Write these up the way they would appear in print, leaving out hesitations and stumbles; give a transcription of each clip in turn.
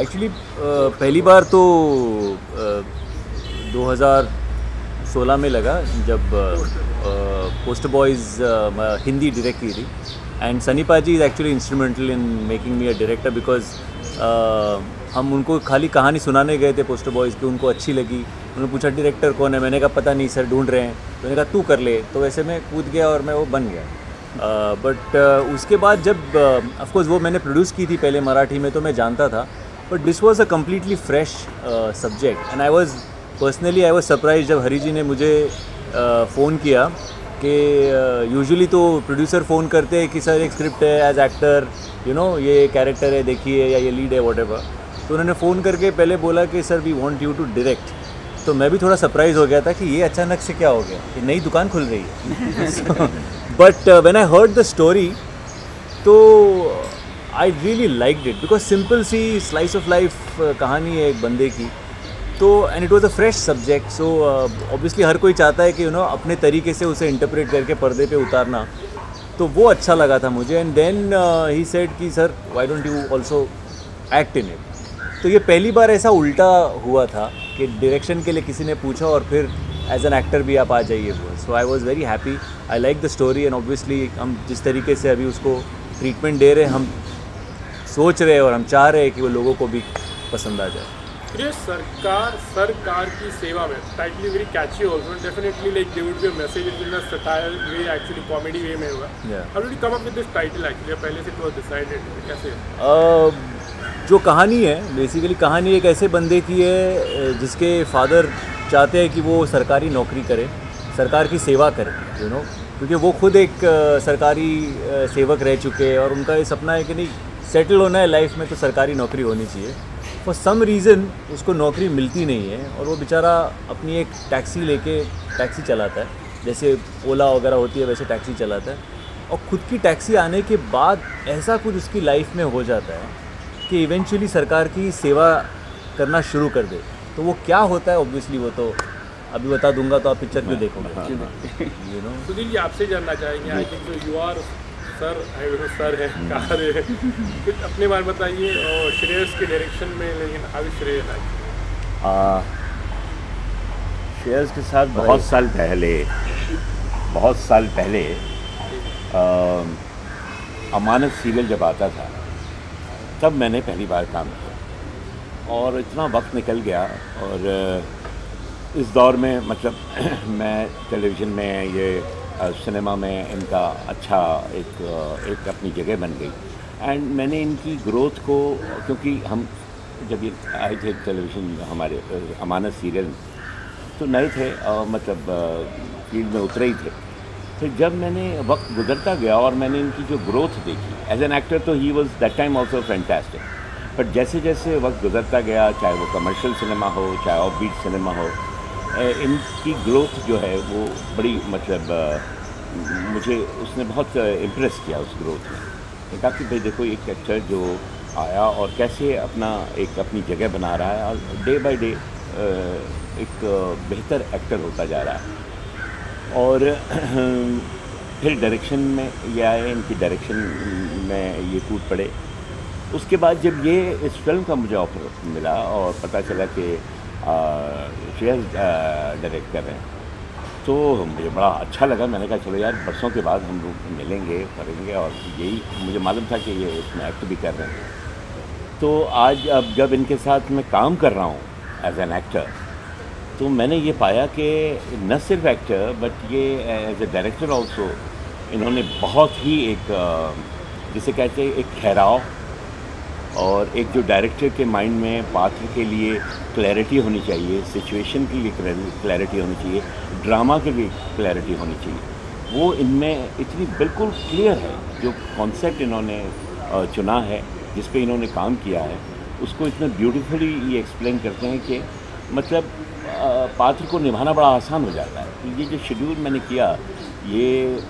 Actually पहली बार तो 2016 में लगा जब पोस्टर बॉयज़ हिंदी डायरेक्ट की थी एंड सनी पाजी is actually instrumental in making me a director because हम उनको खाली कहानी सुनाने गए थे पोस्टर बॉयज़ की, उनको अच्छी लगी। उन्होंने पूछा डायरेक्टर कौन है, मैंने कहा पता नहीं सर ढूंढ रहे हैं, तो मैंने कहा तू कर ले, तो वैसे मैं कूद गया और मैं वो बन गया। बट उसके बाद जब ऑफकोर्स वो मैंने प्रोड्यूस की थी पहले मराठी में तो मैं जानता था, but this was a completely fresh subject and I was surprise जब हरी जी ने मुझे फ़ोन किया कि यूजुअली तो प्रोड्यूसर फ़ोन करते हैं कि सर एक स्क्रिप्ट है एज एक्टर यू नो ये कैरेक्टर है देखिए या ये लीड है व्हाटएवर, तो उन्होंने फ़ोन करके पहले बोला कि sir we want you to direct. तो मैं भी थोड़ा सरप्राइज़ हो गया था कि ये अचानक से क्या हो गया, ये नई दुकान खुल रही है। But when I heard the story तो I really liked it because simple सी स्लाइस ऑफ लाइफ कहानी है एक बंदे की, तो and it was a fresh subject. So obviously हर कोई चाहता है कि यू नो अपने तरीके से उसे इंटरप्रेट करके पर्दे पे उतारना, तो वो अच्छा लगा था मुझे। एंड देन ही सेड कि sir why don't you also act in it. तो ये पहली बार ऐसा उल्टा हुआ था कि डायरेक्शन के लिए किसी ने पूछा और फिर एज एन एक्टर भी आप आ जाइए वो। So I was very happy, I like the story and obviously हम जिस तरीके से अभी उसको ट्रीटमेंट दे रहे हैं, हम सोच रहे हैं और हम चाह रहे हैं कि वो लोगों को भी पसंद आ जाए। ये सरकार की सेवा में टाइटली very catchy also, definitely like there would be a message in a satire way, actually comedy way में होगा। How did you come up with this title actually, पहले से इट वाज डिसाइडेड कैसे? जो कहानी है बेसिकली कहानी एक ऐसे बंदे की है जिसके फादर चाहते हैं कि वो सरकारी नौकरी करे, सरकार की सेवा करे यू नो, क्योंकि वो खुद एक सरकारी सेवक रह चुके हैं और उनका ये सपना है कि नहीं सेटल होना है लाइफ में तो सरकारी नौकरी होनी चाहिए। फॉर सम रीज़न उसको नौकरी मिलती नहीं है और वो बेचारा अपनी एक टैक्सी लेके टैक्सी चलाता है, जैसे ओला वगैरह होती है वैसे टैक्सी चलाता है, और खुद की टैक्सी आने के बाद ऐसा कुछ उसकी लाइफ में हो जाता है कि इवेंचुअली सरकार की सेवा करना शुरू कर दे। तो वो क्या होता है ऑब्वियसली वो तो अभी बता दूंगा, तो आप पिक्चर क्यों देखोगे यू नो। सुधीर जी आपसे जानना चाहेंगे, I think you are sir है कहा रहे कुछ अपने बारे बताइए और श्रेयस के डायरेक्शन में, लेकिन अभी श्रेयस श्रेयस के साथ बहुत साल पहले अमानत सीरियल जब आता था तब मैंने पहली बार काम किया और इतना वक्त निकल गया। और इस दौर में मतलब मैं टेलीविज़न में ये सिनेमा में इनका अच्छा एक अपनी जगह बन गई एंड मैंने इनकी ग्रोथ को, क्योंकि हम जब ये आए थे टेलीविज़न हमारे अमानत सीरियल तो नए थे और मतलब फील्ड में उतरे ही थे। फिर जब मैंने वक्त गुजरता गया और मैंने इनकी जो ग्रोथ देखी एज एन एक्टर, तो he was that time also fantastic, but जैसे जैसे वक्त गुजरता गया, चाहे वो कमर्शियल सिनेमा हो चाहे ऑफ बीट सिनेमा हो, इनकी ग्रोथ जो है वो बड़ी मतलब मुझे उसने बहुत इम्प्रेस किया उस ग्रोथ में। कहा कि भाई देखो एक एक्टर जो आया और कैसे अपनी जगह बना रहा है और डे बाय डे एक बेहतर एक्टर होता जा रहा है। और फिर डायरेक्शन में ये आए, इनकी डायरेक्शन में ये कूद पड़े। उसके बाद जब ये इस फिल्म का मुझे ऑफर मिला और पता चला कि श्रेयस डायरेक्ट कर रहे हैं तो मुझे बड़ा अच्छा लगा। मैंने कहा चलो यार बरसों के बाद हम लोग मिलेंगे करेंगे, और यही मुझे मालूम था कि ये इसमें एक्ट भी कर रहे हैं। तो आज अब जब इनके साथ मैं काम कर रहा हूँ एज एन एक्टर, तो मैंने ये पाया कि न सिर्फ एक्टर बट ये एज ए डायरेक्टर ऑल्सो इन्होंने बहुत ही एक जिसे कहते हैं एक ठहराव और एक जो डायरेक्टर के माइंड में पात्र के लिए क्लैरिटी होनी चाहिए, सिचुएशन के लिए क्लैरिटी होनी चाहिए, ड्रामा के लिए क्लैरिटी होनी चाहिए, वो इनमें इतनी बिल्कुल क्लियर है। जो कॉन्सेप्ट इन्होंने चुना है, जिस पे इन्होंने काम किया है, उसको इतने ब्यूटीफुली ये एक्सप्लेन करते हैं कि मतलब पात्र को निभाना बड़ा आसान हो जाता है। ये जो शेड्यूल मैंने किया ये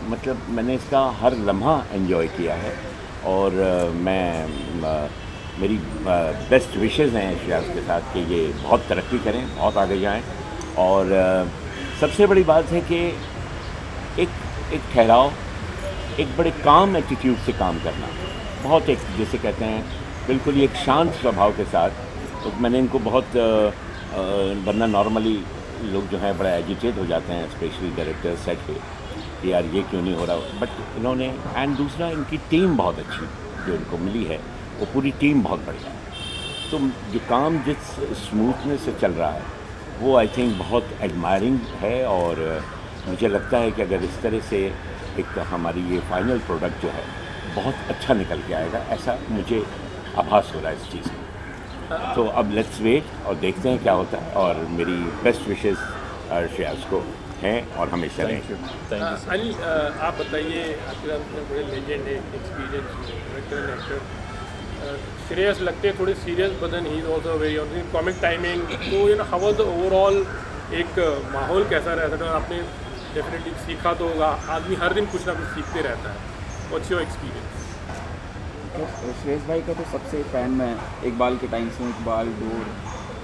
मतलब मैंने इसका हर लम्हा एंजॉय किया है और मेरी बेस्ट विशेज़ हैं श्रेयस के साथ कि ये बहुत तरक्की करें, बहुत आगे जाएं। और सबसे बड़ी बात है कि एक ठहराव, एक बड़े काम एटीट्यूड से काम करना, बहुत एक जैसे कहते हैं बिल्कुल ही एक शांत स्वभाव के साथ। तो मैंने इनको बहुत वरना नॉर्मली लोग जो हैं बड़ा एजिटेट हो जाते हैं, स्पेशली डायरेक्टर सेट पे कि यार ये क्यों नहीं हो रहा, बट इन्होंने एंड दूसरा इनकी टीम बहुत अच्छी जो इनको मिली है, वो पूरी टीम बहुत बढ़िया है। तो जो काम जिस स्मूथनेस से चल रहा है वो आई थिंक बहुत एडमायरिंग है, और मुझे लगता है कि अगर इस तरह से एक हमारी ये फाइनल प्रोडक्ट जो है बहुत अच्छा निकल के आएगा, ऐसा मुझे आभास हो रहा है इस चीज़ का। तो अब लेट्स वेट और देखते हैं क्या होता है, और मेरी बेस्ट विशेस श्रेयस को हैं और हमेशा रहें। अनिल, आप बताइए, आपके बड़े लेजेंड है, experience director and actor. Shreyas लगते हैं थोड़े सीरियस, बदन ही is also very on comic timing. तो you know how was the overall एक माहौल कैसा रहता था? आपने डेफिनेटली सीखा तो होगा, आदमी हर दिन कुछ ना कुछ सीखते रहता है। What's your experience? श्रेयस भाई का तो सबसे फ़ैन मैं इकबाल के टाइम से, इकबाल डोर,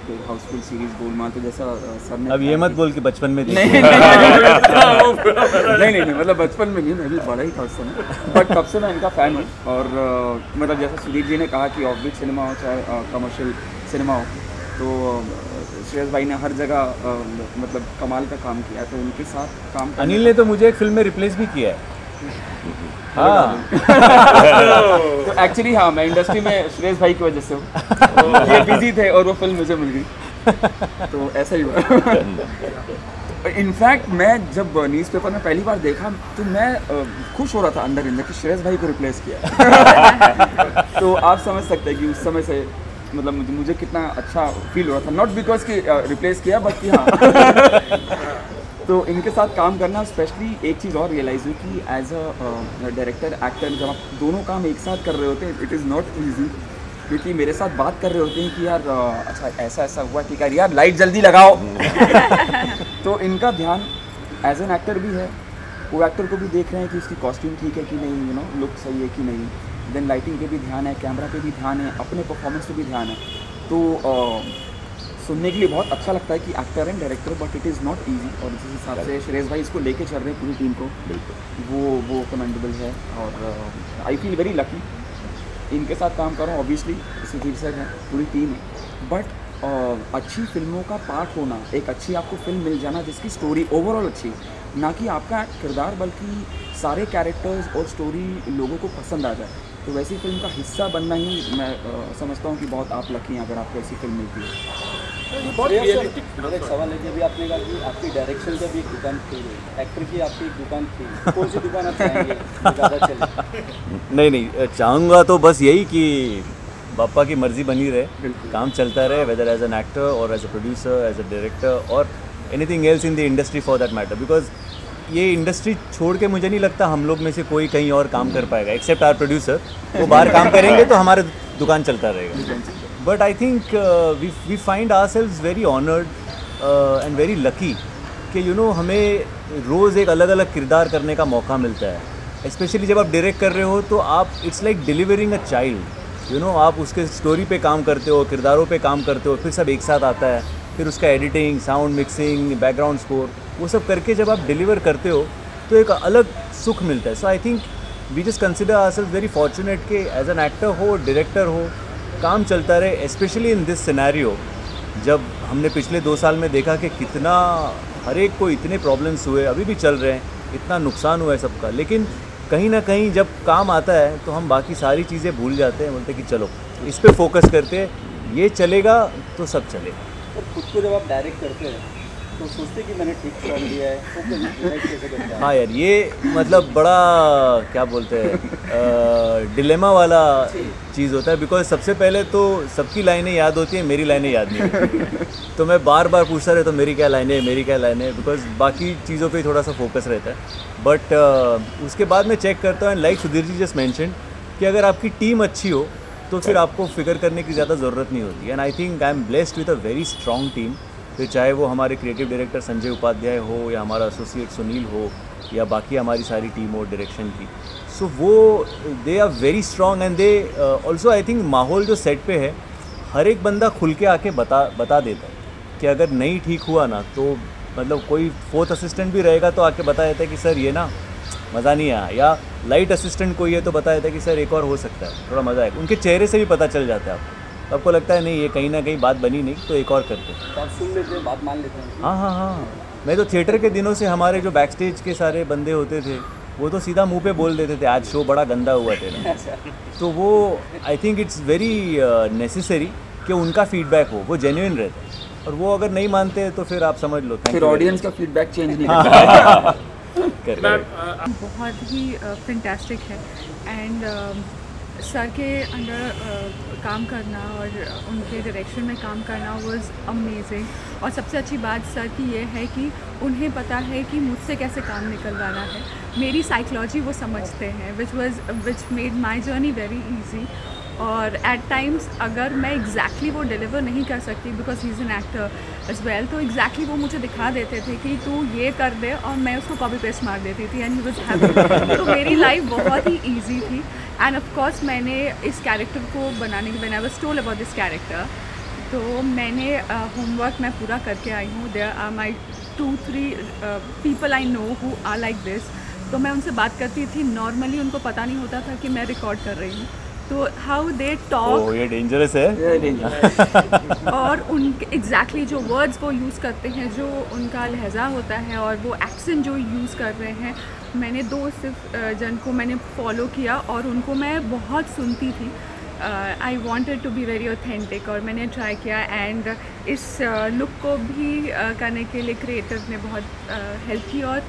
फिर हाउसफुल सीरीज़, गोलमाल। तो जैसा सर ने अब ये मत बोल कि बचपन में नहीं मतलब बचपन में नहीं, मैं भी बड़ा ही था उस समय, बट कब से मैं इनका फ़ैन हूँ। और मतलब जैसा सुधीर जी ने कहा कि ऑफ बीट सिनेमा हो चाहे कमर्शियल सिनेमा हो, तो श्रेयस भाई ने हर जगह मतलब कमाल का काम किया। तो उनके साथ काम अनिल ने तो मुझे एक फिल्म में रिप्लेस भी किया है। हाँ तो एक्चुअली हाँ, मैं इंडस्ट्री में श्रेयस भाई की वजह से हूँ। ये बिजी थे और वो फिल्म मुझे मिल गई, तो ऐसा ही हुआ। इनफैक्ट मैं जब न्यूज़पेपर में पहली बार देखा तो मैं खुश हो रहा था अंदर कि श्रेयस भाई को रिप्लेस किया। तो आप समझ सकते हैं कि उस समय से मतलब मुझे कितना अच्छा फील हो रहा था, नॉट बिकॉज कि रिप्लेस किया, बट कि हाँ। तो इनके साथ काम करना, स्पेशली एक चीज़ और रियलाइज़ हुई कि एज अ डायरेक्टर एक्टर जब आप दोनों काम एक साथ कर रहे होते हैं, इट इज़ नॉट ईजी। क्योंकि मेरे साथ बात कर रहे होते हैं कि यार अच्छा ऐसा ऐसा हुआ, ठीक है यार लाइट जल्दी लगाओ। तो इनका ध्यान एज एन एक्टर भी है, वो एक्टर को भी देख रहे हैं कि उसकी कॉस्ट्यूम ठीक है कि नहीं, यू नो लुक सही है कि नहीं। देन लाइटिंग पे भी ध्यान है, कैमरा पे भी ध्यान है, अपने परफॉर्मेंस पे भी ध्यान है। तो सुनने के लिए बहुत अच्छा लगता है कि actor and director, but it is not easy. और जिस हिसाब से श्रेयस भाई इसको लेके चल रहे हैं पूरी टीम को, वो कमेंडेबल है। और आई फील वेरी लकी इनके साथ काम कर रहा हूँ। ऑब्वियसली सुधीर सर हैं, पूरी टीम है, बट अच्छी फिल्मों का पार्ट होना, एक अच्छी आपको फिल्म मिल जाना जिसकी स्टोरी ओवरऑल अच्छी, ना कि आपका किरदार बल्कि सारे कैरेक्टर्स और स्टोरी लोगों को पसंद आ जाए, तो वैसी फिल्म का हिस्सा बनना ही मैं समझता हूँ कि बहुत आप लकी हैं अगर आपको ऐसी फिल्म मिलती है। मेरा एक सवाल है, जब आपने कहा कि आपकी डायरेक्शन का भी एक दुकान थी, एक्टर की आपकी एक दुकान थी, कौन सी दुकान आप चाहेंगे ज़्यादा चले? नहीं चाहूँगा तो बस यही कि पापा की मर्ज़ी बनी रहे, काम चलता रहे, वेदर एज एन एक्टर और as a producer, as a director और anything else in the industry for that matter. Because ये इंडस्ट्री छोड़ के मुझे नहीं लगता हम लोग में से कोई कहीं और काम कर पाएगा, एक्सेप्ट आवर प्रोड्यूसर। वो बाहर काम करेंगे तो हमारे दुकान चलता रहेगा। But I think we find ourselves very honoured and very lucky कि यू नो हमें रोज़ एक अलग अलग किरदार करने का मौका मिलता है। स्पेशली जब आप डायरेक्ट कर रहे हो तो आप it's like delivering a child, you know आप उसके स्टोरी पे काम करते हो, किरदारों पे काम करते हो, फिर सब एक साथ आता है, फिर उसका editing, sound mixing, background score, वो सब करके जब आप डिलीवर करते हो तो एक अलग सुख मिलता है। So I think we just consider ourselves very fortunate कि एज एन एक्टर हो, डायरेक्टर हो, काम चलता रहे। स्पेशली इन दिस सिनेरियो, जब हमने पिछले 2 साल में देखा कि कितना हर एक को इतने प्रॉब्लम्स हुए, अभी भी चल रहे हैं, इतना नुकसान हुआ है सबका, लेकिन कहीं ना कहीं जब काम आता है तो हम बाकी सारी चीज़ें भूल जाते हैं, बोलते कि चलो इस पे फोकस करते हैं, ये चलेगा तो सब चलेगा। और खुद को जब आप डायरेक्ट करते हैं तो सोचते कि मैंने ठीक कर दिया है, तो कैसे करते हैं? हाँ यार, ये मतलब बड़ा क्या बोलते हैं डिलेमा वाला चीज़ होता है। बिकॉज सबसे पहले तो सबकी लाइनें याद होती हैं, मेरी लाइनें याद नहीं होती। तो मैं बार बार पूछता रहता हूँ मेरी क्या लाइनें है, मेरी क्या लाइनें है, बिकॉज बाकी चीज़ों पे थोड़ा सा फोकस रहता है। बट उसके बाद मैं चेक करता हूँ, and like Sudhir ji just mention कि अगर आपकी टीम अच्छी हो तो फिर आपको फिक्र करने की ज़्यादा ज़रूरत नहीं होती। And I think I am blessed with a very strong team. फिर चाहे वो हमारे क्रिएटिव डायरेक्टर संजय उपाध्याय हो, या हमारा एसोसिएट सुनील हो, या बाकी हमारी सारी टीम हो डायरेक्शन की, सो वो they are very strong. And they also I think माहौल जो सेट पे है, हर एक बंदा खुल के आके बता देता है कि अगर नहीं ठीक हुआ ना, तो मतलब कोई 4th असिस्टेंट भी रहेगा तो आके बता देता है कि सर ये ना मज़ा नहीं आया, या लाइट असिस्टेंट कोई है तो बताया था कि सर एक और हो सकता है, थोड़ा मज़ा आएगा, उनके चेहरे से भी पता चल जाता है आपको, तो आपको लगता है नहीं ये कहीं ना कहीं बात बनी नहीं तो एक और करते हैं। तो आप सुन लेते हैं, बात मान लेते हैं। हाँ, मैं तो थिएटर के दिनों से हमारे जो बैक स्टेज के सारे बंदे होते थे वो तो सीधा मुंह पे बोल देते थे आज शो बड़ा गंदा हुआ तेरा। तो वो I think it's very necessary कि उनका फीडबैक हो, वो जेन्युइन रहता है, और वो अगर नहीं मानते हैं तो फिर आप समझ लो फिर ऑडियंस का फीडबैक चेंज नहीं करता। बहुत ही फैंटास्टिक है एंड सर के अंडर काम करना और उनके डायरेक्शन में काम करना वाज अमेजिंग। और सबसे अच्छी बात सर की ये है कि उन्हें पता है कि मुझसे कैसे काम निकलवाना है, मेरी साइकोलॉजी वो समझते हैं, which made my journey very easy. और एट टाइम्स अगर मैं एग्जैक्टली वो डिलीवर नहीं कर सकती because he is an actor as well, तो एग्जैक्टली वो मुझे दिखा देते थे कि तू ये कर दे और मैं उसको कॉपी पेस्ट मार देती थी एंड ही वाज हैप्पी। तो मेरी लाइफ बहुत ही ईजी थी एंड ऑफ कोर्स मैंने इस कैरेक्टर को बनाने के, when I was told about this character, तो मैंने होमवर्क मैं पूरा करके आई हूँ। There are my 2-3 people I know who are like this. तो मैं उनसे बात करती थी, नॉर्मली उनको पता नहीं होता था कि मैं रिकॉर्ड कर रही हूँ, तो हाउ दे टॉक, ये डेंजरस है। और उनके एग्जैक्टली जो वर्ड्स वो यूज़ करते हैं, जो उनका लहजा होता है और वो एक्सेंट जो यूज़ कर रहे हैं, मैंने 2 सिर्फ जन को मैंने फॉलो किया और उनको मैं बहुत सुनती थी। I wanted to be very authentic और मैंने ट्राई किया एंड इस लुक को भी करने के लिए क्रिएटर ने बहुत हेल्प की और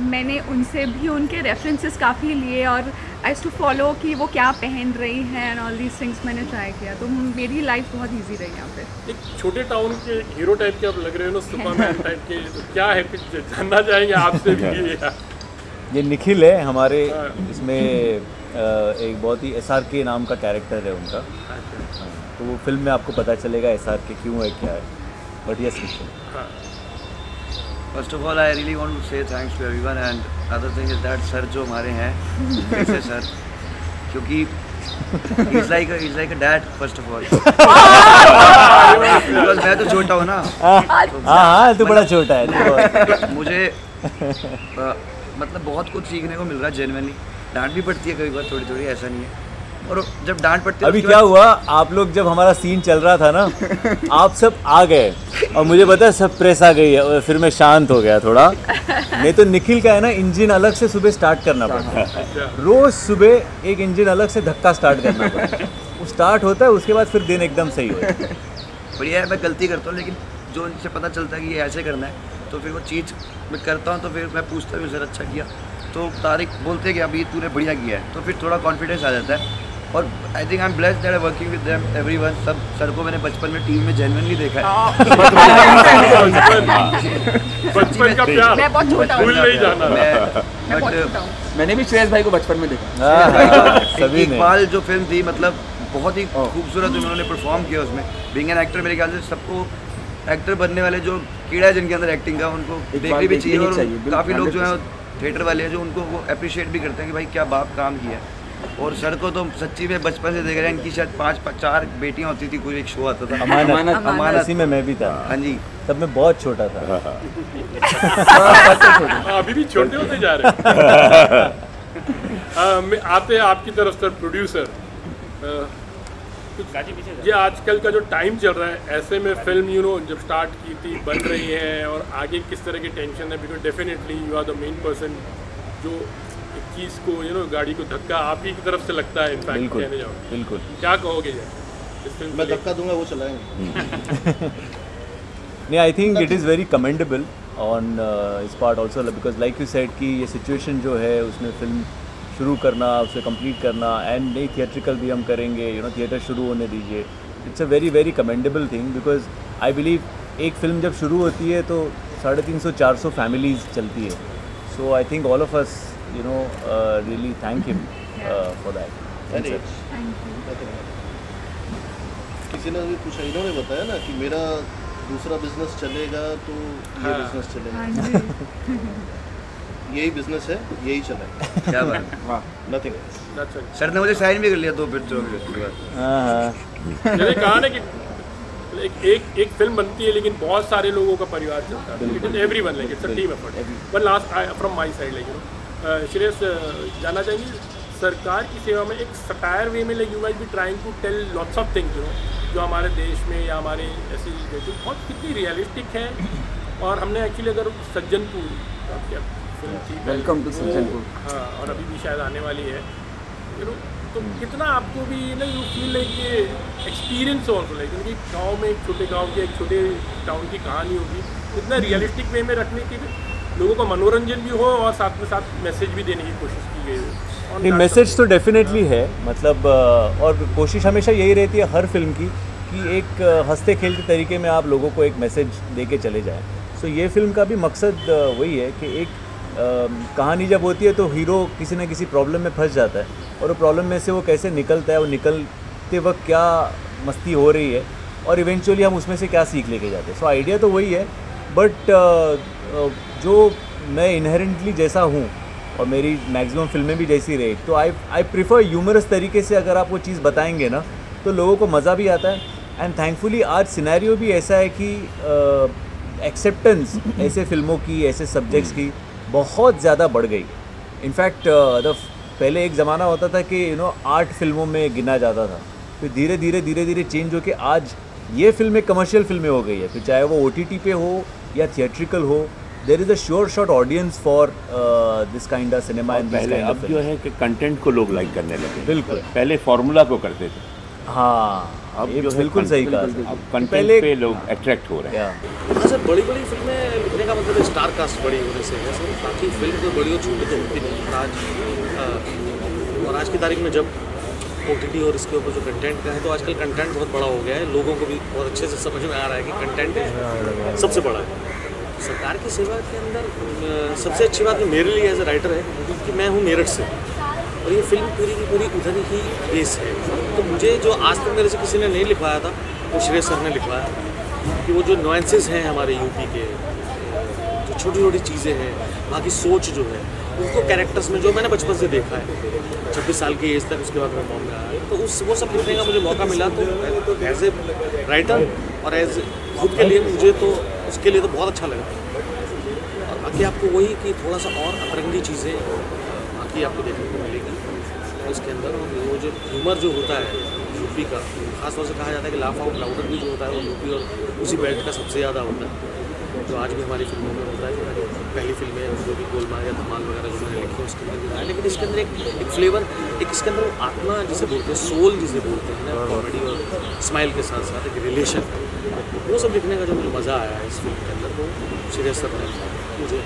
मैंने उनसे भी उनके रेफरेंसेस काफ़ी लिए और आई टू फॉलो कि वो क्या पहन रही हैं एंड ऑल दीज थिंग्स मैंने ट्राई किया, तो मेरी लाइफ बहुत इजी रही यहाँ पे। एक छोटे टाउन के हीरो टाइप के आप लग रहे हो ना, सुपरमैन टाइप के, तो क्या है कुछ जानना चाहेंगे आपसे भी। ये निखिल है हमारे इसमें एक बहुत ही SRK नाम का कैरेक्टर है उनका, तो वो फिल्म में आपको पता चलेगा SRK क्यों है क्या है, but yes Nikhil. First of all I really want to say thanks to everyone and other thing is that sir जो हमारे हैं कैसे सर, क्योंकि is like a dad first of all, because मैं तो छोटा हूँ ना। हाँ तू बड़ा छोटा है। मुझे मतलब बहुत कुछ सीखने को मिल रहा है जेन्युइनली। डांट भी पड़ती है कभी बार थोड़ी थोड़ी, ऐसा नहीं है, और जब डांट पड़ती है अभी क्या हुआ, आप लोग जब हमारा सीन चल रहा था ना आप सब आ गए और मुझे पता है सब प्रेस आ गई है और फिर मैं शांत हो गया थोड़ा। नहीं तो निखिल का है ना इंजन अलग से सुबह स्टार्ट करना पड़ता है, रोज सुबह एक इंजन अलग से धक्का स्टार्ट करना पड़ता है, वो स्टार्ट होता है उसके बाद फिर दिन एकदम सही होता है। बढ़िया है, मैं गलती करता हूँ लेकिन जो उनसे पता चलता है कि ये ऐसे करना है तो फिर वो चीज़ मैं करता हूँ, तो फिर मैं पूछता हूँ सर अच्छा किया, तो तारिक बोलते हैं कि अभी तूने बढ़िया किया है, तो फिर थोड़ा कॉन्फिडेंस आ जाता है। और I think I am blessed that I working with them everyone. सब सर को मैंने बचपन में टीम में जेन्युइनली देखा है। बचपन का प्यार मैं बहुत छोटा हूँ, भूल नहीं जाना। मैं बहुत छोटा हूँ। मैंने भी श्रेयस भाई को बचपन में देखा। सभी ने इकबाल जो फिल्म थी मतलब बहुत ही खूबसूरत उन्होंने परफॉर्म किया उसमें। बीइंग एन एक्टर मेरे ख्याल से सबको एक्टर बनने वाले जो कीड़ा है जिनके अंदर एक्टिंग का, उनको देखनी भी चाहिए। और काफ़ी लोग जो है थिएटर वाले हैं जो उनको वो अप्रिशिएट भी करते हैं कि भाई क्या बाप काम किया है। और सर को तो सच्ची में बचपन से देख रहे हैं, इनकी शायद 5-4 बेटियां होती थी, कोई एक शो आता था अमानत, इसी में मैं भी था। हाँ जी, तब मैं बहुत छोटा था। अभी भी छोटे होते जा रहे हैं। आते हैं आपकी तरफ सर, प्रोड्यूसर। ये आजकल का जो टाइम चल रहा है, ऐसे में फिल्म जब स्टार्ट की थी, बन रही है और आगे किस तरह की टेंशन है, because definitely you are the main person जो एक चीज़ को गाड़ी को धक्का आप ही की तरफ से लगता है। इनफैक्ट कहने जाओ बिल्कुल क्या कहोगे इस फिल्म? मैं धक्का दूंगा वो चलाएंगे। नहीं, I think it is very commendable on इस part also, because like you said कि ये सिचुएशन जो है उसमें फिल्म शुरू करना, उसे कंप्लीट करना, एंड नहीं थिएट्रिकल भी हम करेंगे, थिएटर शुरू होने दीजिए। It's a very very commendable thing, because I believe एक फिल्म जब शुरू होती है तो 350-400 फैमिलीज चलती है। So I think all of us really thank him for that. किसी ने भी पूछा, इन्होंने बताया ना कि मेरा दूसरा बिजनेस चलेगा तो ये बिजनेस चलेगा, यही बिजनेस है, यही चलेगा। क्या बात है, नथिंग। सर ने मुझे साइन भी कर लिया 2 पिक्चरों के बाद। मैंने कहा ना कि एक फिल्म बनती है लेकिन बहुत सारे लोगों का परिवार चलता है। It is everyone, like it's a team effort. But last from my side, like Shreyas जानना चाहेंगे सरकार की सेवा में एक सटायर वे में like you might be trying to tell lots of things जो हमारे देश में या हमारे ऐसी जो बहुत कितनी रियलिस्टिक है। और हमने एक्चुअली अगर सज्जनपुर फिल्म थी वेलकम टू सज्जनपुर, हाँ, और अभी भी शायद आने वाली है तो कितना आपको भी ना यू फील लाइक ये एक्सपीरियंस ऑल्सो लाइक क्योंकि गाँव में एक छोटे गाँव की एक छोटे टाउन की कहानी होगी इतना रियलिस्टिक वे में रखने के लिए लोगों का मनोरंजन भी हो और साथ में साथ मैसेज भी देने की कोशिश की गई हो। नहीं, मैसेज तो डेफिनेटली है, मतलब और कोशिश हमेशा यही रहती है हर फिल्म की कि एक हंसते खेलते तरीके में आप लोगों को एक मैसेज दे के चले जाएं। सो ये फिल्म का भी मकसद वही है कि एक कहानी जब होती है तो हीरो किसी न किसी प्रॉब्लम में फंस जाता है और वो प्रॉब्लम में से वो कैसे निकलता है, वो निकलते वक्त क्या मस्ती हो रही है और इवेंचुअली हम उसमें से क्या सीख लेके जाते हैं। सो आइडिया तो वही है, बट जो मैं इनहेरेंटली जैसा हूँ और मेरी मैक्सिमम फिल्में भी जैसी रही तो आई प्रिफर ह्यूमरस तरीके से अगर आप वो चीज़ बताएंगे ना तो लोगों को मज़ा भी आता है। एंड थैंकफुली आज सिनेरियो भी ऐसा है कि एक्सेप्टेंस ऐसे फिल्मों की, ऐसे सब्जेक्ट्स की बहुत ज़्यादा बढ़ गई। इनफैक्ट पहले एक ज़माना होता था कि 8 फिल्मों में गिना जाता था, फिर धीरे धीरे चेंज होकर आज ये फिल्में कमर्शियल फिल्में हो गई है, फिर चाहे वो OTT पे हो या थिएट्रिकल हो, there is a sure shot audience for this kind of cinema and this kind of जो है कि कंटेंट को लोग लाइक करने लगे। बिल्कुल, पहले फार्मूला को करते थे, हाँ अब ये जो है बिल्कुल सही कहा। अब कंटेंट पे लोग अट्रैक्ट हो रहे हैं। हाँ सर, बड़ी बड़ी फिल्में लिखने का मतलब स्टार कास्ट बड़ी होने से है सर, बाकी फिल्म तो बड़ी और छोटी तो होती नहीं। और आज की तारीख में जब OTT और इसके ऊपर जो कंटेंट का है तो आजकल कंटेंट बहुत बड़ा हो गया है, लोगों को भी बहुत अच्छे से समझ में आ रहा है कि कंटेंट सबसे बड़ा है। सरकार की सेवा के अंदर सबसे अच्छी बात मेरे लिए एज ए राइटर है कि मैं हूँ मेरठ से और ये फिल्म पूरी की पूरी उधर ही बेस है। तो मुझे जो आज तक मेरे से किसी ने नहीं लिखवाया था वो श्रेयस सर ने लिखवाया कि वो जो नुएंसेस हैं हमारे यूपी के, जो छोटी छोटी चीज़ें हैं, वहाँ की सोच जो है उनको कैरेक्टर्स में जो मैंने बचपन से देखा है 26 साल की एज तक, उसके बाद मैं बॉम्बे आया तो वो सब लिखने का मुझे मौका मिला। तो एज ए राइटर और एज खुद के लिए मुझे तो उसके लिए तो बहुत अच्छा लगा। और बाकी आपको वही कि थोड़ा सा और अतरंगी चीज़ें बाकी आपको देखने को मिलेगी इसके अंदर। और वो जो ह्यूमर जो होता है यूपी का, खासतौर से कहा जाता है कि लाफ आउट लाउडर भी जो होता है वो यूपी और उसी बेल्ट का सबसे ज़्यादा होता है, जो आज भी हमारी फिल्मों में होता है। पहली फिल्में जो भी गोलमाल या धमाल वगैरह जो मैंने लिखी उसके अंदर भी आया, लेकिन इसके अंदर एक फ्लेवर, एक इसके अंदर आत्मा जिसे बोलते हैं, सोल जिसे बोलते हैं ना, कॉमेडी और स्माइल के साथ साथ एक रिलेशन, वो सब लिखने का जो मुझे मज़ा आया है इस फिल्म के अंदर, वो श्रेयस सर ने मुझे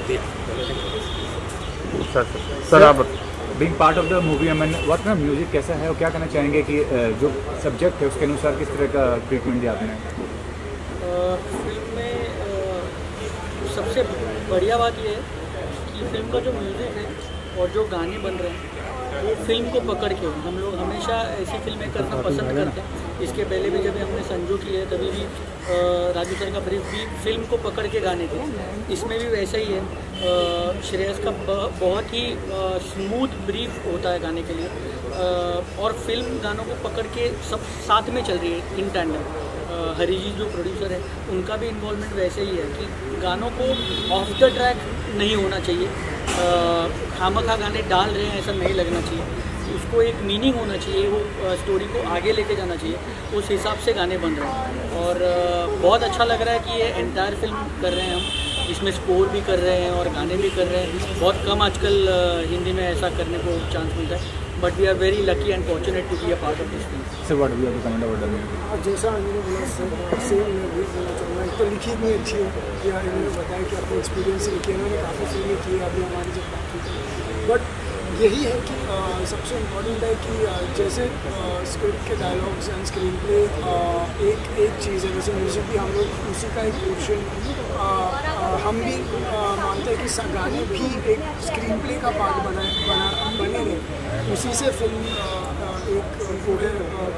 दिया। सर आप big part of the movie, what ना म्यूजिक कैसा है और क्या कहना चाहेंगे कि जो सब्जेक्ट है उसके अनुसार किस तरह का ट्रीटमेंट दिया आपने? फिल्म में सबसे बढ़िया बात यह है कि फिल्म का जो म्यूज़िक है और जो गाने बन रहे हैं वो फिल्म को पकड़ के, हम लोग हमेशा ऐसी फिल्में करना पसंद करते हैं। इसके पहले भी जब हमने संजू की है तभी भी राजू सर का ब्रीफ भी फिल्म को पकड़ के गाने थे, इसमें भी वैसा ही है। श्रेयस का बहुत ही स्मूथ ब्रीफ होता है गाने के लिए और फिल्म गानों को पकड़ के सब साथ में चल रही है इन टैंडम। हरी जी जो प्रोड्यूसर है उनका भी इन्वॉल्वमेंट वैसे ही है कि गानों को ऑफ द ट्रैक नहीं होना चाहिए, खामखा गाने डाल रहे हैं ऐसा नहीं लगना चाहिए, उसको एक मीनिंग होना चाहिए, वो स्टोरी को आगे लेके जाना चाहिए, उस हिसाब से गाने बन रहे हैं। और बहुत अच्छा लग रहा है कि ये एंटायर फिल्म कर रहे हैं हम, इसमें स्कोर भी कर रहे हैं और गाने भी कर रहे हैं। बहुत कम आजकल हिंदी में ऐसा करने को चांस मिलता है, but we are very lucky and fortunate to be a part of this film. Sir what we have to comment about the movie? जैसा इन्होंने बोला सेम मैं भी बोलना चाहूँगा, एक तो लिखी इतनी अच्छी है कि इन्होंने बताया कि अपने एक्सपीरियंस से लिखी, इन्होंने काफ़ी फिल्में की है अभी हमारी जब बात की, बट यही है कि सबसे इम्पोर्टेंट है कि जैसे स्क्रिप्ट के डायलॉग्स एंड स्क्रीन प्ले एक चीज़ है, जैसे म्यूज़िक भी हम लोग उसी का एक पोर्शन हम भी मानते हैं कि गाने भी एक स्क्रीन प्ले का पार्ट बने रहे, उसी से फिल्म एक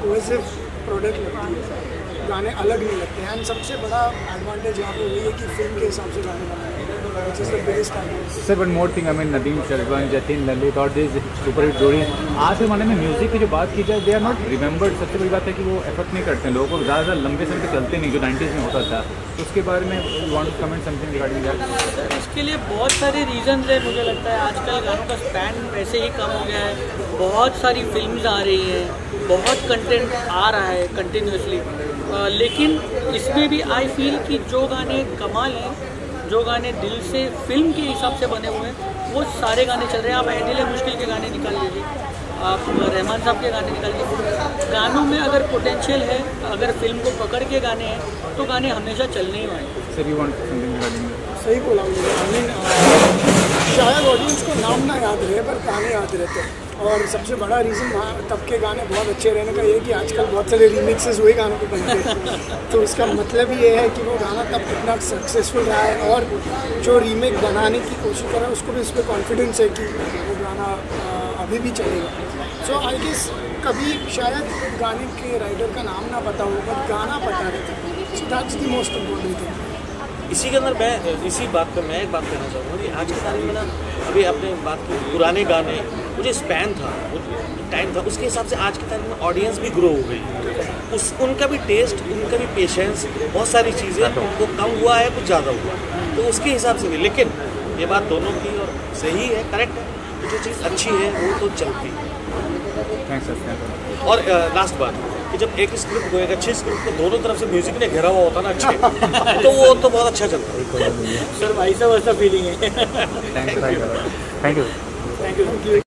कोहेसिव प्रोडक्ट लगती है, गाने अलग नहीं लगते हैं। एंड सबसे बड़ा एडवांटेज यहाँ पे वही है कि फिल्म के हिसाब से गाने बनाए, which is the biggest advantage. Sir one more thing, I mean Nadeem Shravan, Jatin Lalit और दिस सुपर हिट जोड़ी, आज के ज़माने में म्यूजिक की जो बात की जाए दे आर नॉट रिमेंबर्ड। सबसे बड़ी बात है कि वो एफर्ट नहीं करते हैं, लोगों को ज़्यादा लंबे समय तक चलते नहीं जो 90s में होता था। तो उसके बारे में want to comment something regarding that? इसके लिए बहुत सारे रीजंस हैं। मुझे लगता है आजकल गानों का स्पैन वैसे ही कम हो गया है, बहुत सारी फिल्म्स आ रही हैं, बहुत कंटेंट आ रहा है कंटिन्यूसली, लेकिन इसमें भी आई फील कि जो गाने कमाल हैं, जो गाने दिल से फिल्म के हिसाब से बने हुए हैं, वो सारे गाने चल रहे हैं। आप एदिल मुश्किल के गाने निकाल लीजिए, आप रहमान साहब के गाने निकाल लीजिए, गानों में अगर पोटेंशियल है, अगर फिल्म को पकड़ के गाने हैं तो गाने हमेशा चलने ही वाले। सही बोला मुझे, शायद ऑडियंस को नाम ना याद रहे पर गाने याद रहते हैं। और सबसे बड़ा रीज़न वहाँ तब के गाने बहुत अच्छे रहने का ये है कि आजकल बहुत सारे रीमिक्सेस हुए गानों के बनते हैं, तो इसका मतलब ये है कि वो गाना तब कितना सक्सेसफुल रहा है, और जो रीमेक बनाने की कोशिश कर रहा है उसको भी इस पर कॉन्फिडेंस है कि वो गाना अभी भी चलेगा। सो आई गेस कभी शायद गाने के राइटर का नाम ना पता हो बट गाना पता रहता है, so that's the most important thing. इसी के अंदर मैं इसी बात पर मैं एक बात कहना चाहूँगा कि आज के तारीख में ना, अभी आपने बात की पुराने गाने, मुझे स्पैन था, वो टाइम था, उसके हिसाब से आज के तारीख में ऑडियंस भी ग्रो हो गई, उनका भी टेस्ट, उनका भी पेशेंस, बहुत सारी चीज़ें वो कम हुआ है, कुछ ज़्यादा हुआ, तो उसके हिसाब से भी। लेकिन ये बात दोनों की और सही है, करेक्ट है, तो जो चीज़ अच्छी है वो तो चलती है। और लास्ट बात कि जब एक स्क्रिप्ट को, एक अच्छी स्क्रिप्ट को दोनों तरफ से म्यूजिक ने घेरा हुआ होता ना अच्छे, तो वो तो बहुत अच्छा चलता है। सर भाई साहब ऐसा फीलिंग है। Thank you.